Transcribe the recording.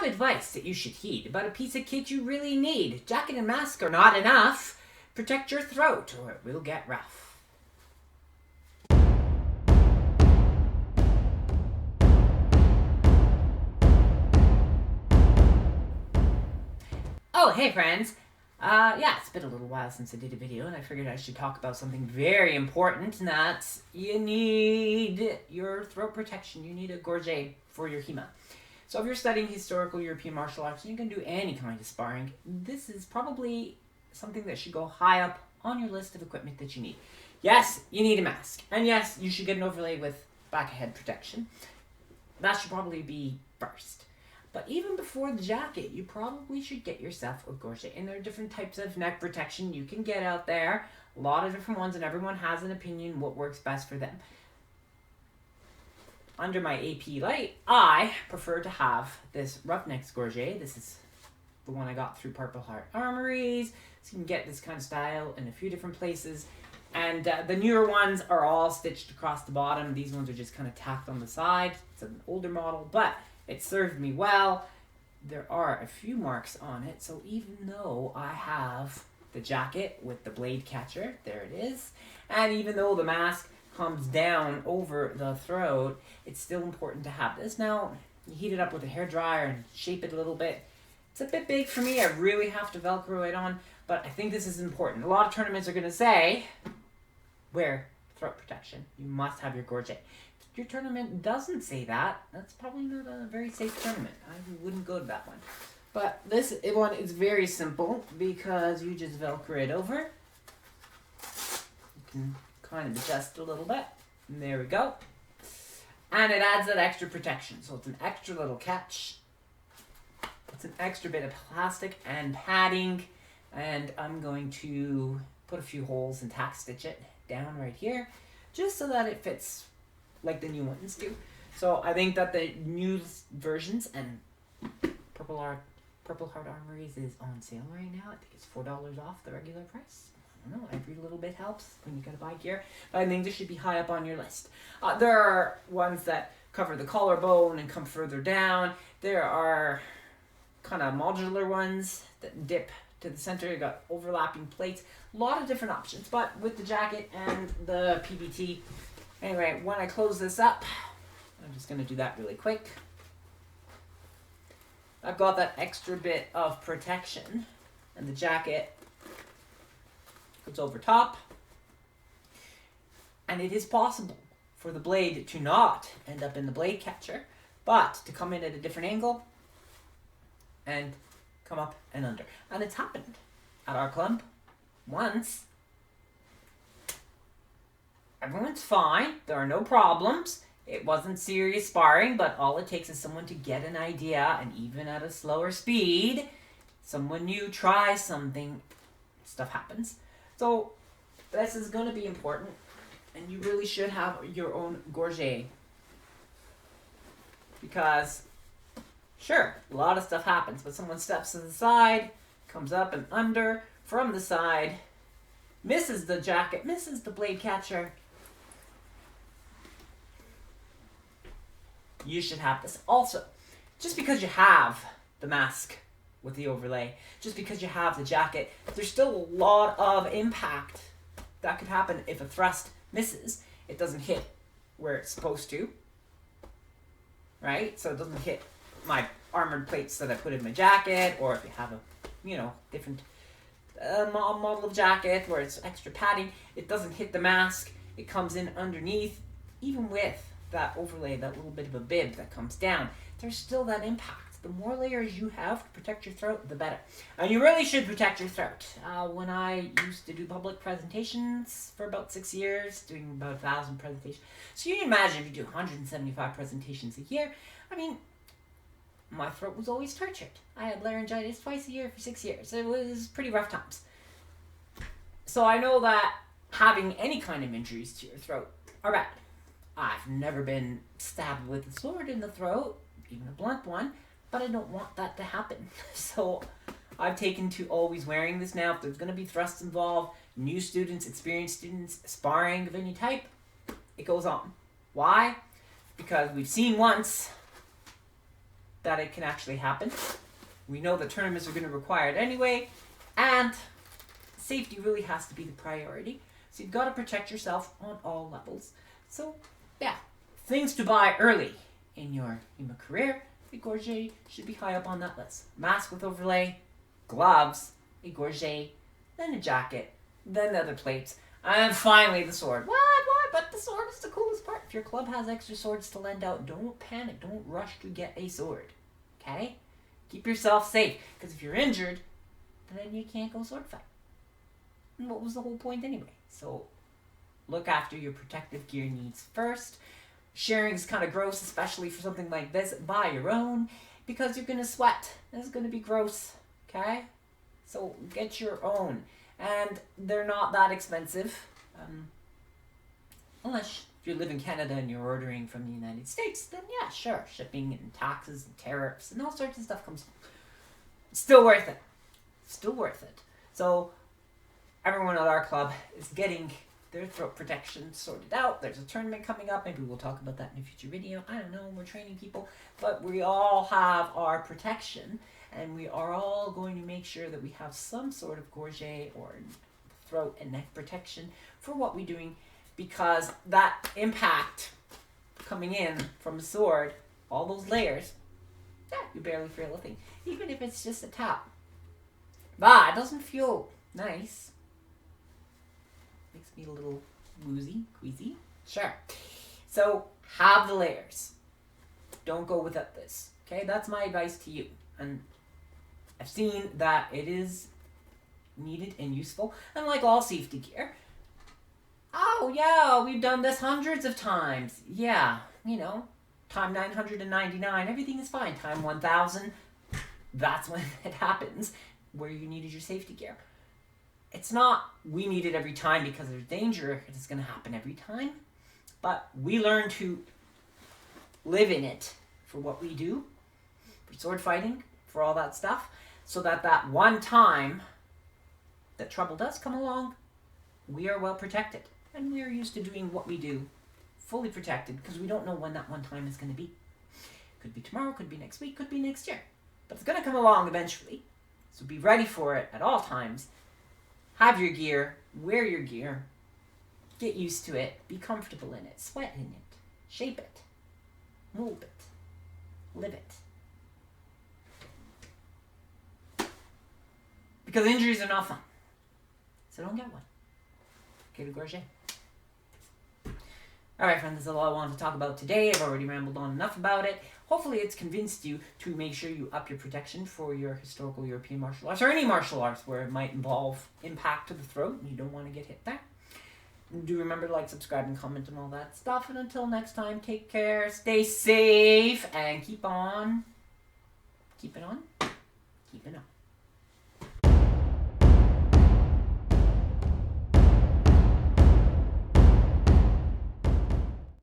have advice that you should heed about a piece of kit you really need. Jacket and mask are not enough. Protect your throat or it will get rough. Oh, hey friends. Yeah, it's been a little while since I did a video, and I figured I should talk about something very important, and that's you need your throat protection. You need a gorget for your HEMA. So if you're studying historical European martial arts and you can do any kind of sparring, this is probably something that should go high up on your list of equipment that you need. Yes, you need a mask. And yes, you should get an overlay with back-head protection. That should probably be first. But even before the jacket, you probably should get yourself a gorget. And there are different types of neck protection you can get out there. A lot of different ones, and everyone has an opinion what works best for them. Under my AP Light, I prefer to have this Roughnecks gorget. This is the one I got through Purple Heart Armories. So you can get this kind of style in a few different places. And the newer ones are all stitched across the bottom. These ones are just kind of tacked on the side. It's an older model, but it served me well. There are a few marks on it, so even though I have the jacket with the blade catcher, there it is, and even though the mask comes down over the throat, it's still important to have this. Now, you heat it up with a hairdryer and shape it a little bit. It's a bit big for me. I really have to Velcro it on, but I think this is important. A lot of tournaments are going to say, wear throat protection. You must have your gorget. If your tournament doesn't say that, that's probably not a very safe tournament. I wouldn't go to that one. But this one is very simple because you just Velcro it over. You can kind of adjust a little bit. And there we go. And it adds that extra protection. So it's an extra little catch. It's an extra bit of plastic and padding. And I'm going to put a few holes and tack stitch it down right here, just so that it fits like the new ones do. So I think that the new versions, and Purple Heart Armories is on sale right now. I think it's $4 off the regular price. I don't know, every little bit helps when you gotta buy gear. But I think this should be high up on your list. There are ones that cover the collarbone and come further down. There are kind of modular ones that dip to the center. You got overlapping plates. A lot of different options, but with the jacket and the PBT. Anyway, when I close this up, I'm just going to do that really quick. I've got that extra bit of protection, and the jacket goes over top. And it is possible for the blade to not end up in the blade catcher, but to come in at a different angle and come up and under. And it's happened at our club once. Everyone's fine. There are no problems. It wasn't serious sparring, but all it takes is someone to get an idea, and even at a slower speed, someone new tries something, stuff happens. So this is going to be important, and you really should have your own gorget. Because, sure, a lot of stuff happens, but someone steps to the side, comes up and under, from the side, misses the jacket, misses the blade catcher. You should have this. Also, just because you have the mask with the overlay, just because you have the jacket, there's still a lot of impact that could happen if a thrust misses. It doesn't hit where it's supposed to, right? So it doesn't hit my armored plates that I put in my jacket, or if you have a, different model of jacket where it's extra padding, it doesn't hit the mask. It comes in underneath, even with that overlay, that little bit of a bib that comes down, there's still that impact. The more layers you have to protect your throat, the better. And you really should protect your throat. When I used to do public presentations for about 6 years, doing about 1,000 presentations. So you can imagine if you do 175 presentations a year, I mean, my throat was always tortured. I had laryngitis twice a year for 6 years. It was pretty rough times. So I know that having any kind of injuries to your throat are bad. I've never been stabbed with a sword in the throat, even a blunt one, but I don't want that to happen. So I've taken to always wearing this now. If there's going to be thrusts involved, new students, experienced students, sparring of any type, it goes on. Why? Because we've seen once that it can actually happen. We know that tournaments are going to require it anyway, and safety really has to be the priority. So you've got to protect yourself on all levels. So, yeah, things to buy early in your HEMA career. A Gorget should be high up on that list. Mask with overlay, gloves, a Gorget, then a jacket, then the other plates, and finally the sword. What? But the sword is the coolest part. If your club has extra swords to lend out, don't panic. Don't rush to get a sword. Okay? Keep yourself safe. Because if you're injured, then you can't go sword fight. And what was the whole point anyway? So look after your protective gear needs first. Sharing is kind of gross, especially for something like this. Buy your own, because you're going to sweat. It's going to be gross. Okay? So get your own. And they're not that expensive. Unless you live in Canada and you're ordering from the United States, then yeah, sure. Shipping and taxes and tariffs and all sorts of stuff comes. Still worth it. Still worth it. So everyone at our club is getting their throat protection sorted out. There's a tournament coming up. Maybe we'll talk about that in a future video. I don't know. We're training people. But we all have our protection. And we are all going to make sure that we have some sort of gorget or throat and neck protection for what we're doing. Because that impact coming in from a sword, all those layers, yeah, you barely feel a thing. Even if it's just a tap. But it doesn't feel nice. Makes me a little woozy, queasy. Sure. So, have the layers. Don't go without this. Okay, that's my advice to you. And I've seen that it is needed and useful. And like all safety gear, oh yeah, we've done this hundreds of times. Yeah, you know, time 999, everything is fine. Time 1000, that's when it happens, where you needed your safety gear. It's not we need it every time because there's danger. It's going to happen every time. But we learn to live in it for what we do, for sword fighting, for all that stuff, so that that one time that trouble does come along, we are well protected. And we are used to doing what we do fully protected because we don't know when that one time is going to be. Could be tomorrow, could be next week, could be next year. But it's going to come along eventually. So be ready for it at all times. Have your gear, wear your gear, get used to it, be comfortable in it, sweat in it, shape it, mold it, live it. Because injuries are not fun. So don't get one. Get a Gorget. Alright friends, that's all I wanted to talk about today. I've already rambled on enough about it. Hopefully it's convinced you to make sure you up your protection for your historical European martial arts, or any martial arts where it might involve impact to the throat and you don't want to get hit there. And do remember to like, subscribe, and comment and all that stuff. And until next time, take care, stay safe, and keep on keeping on, keeping up.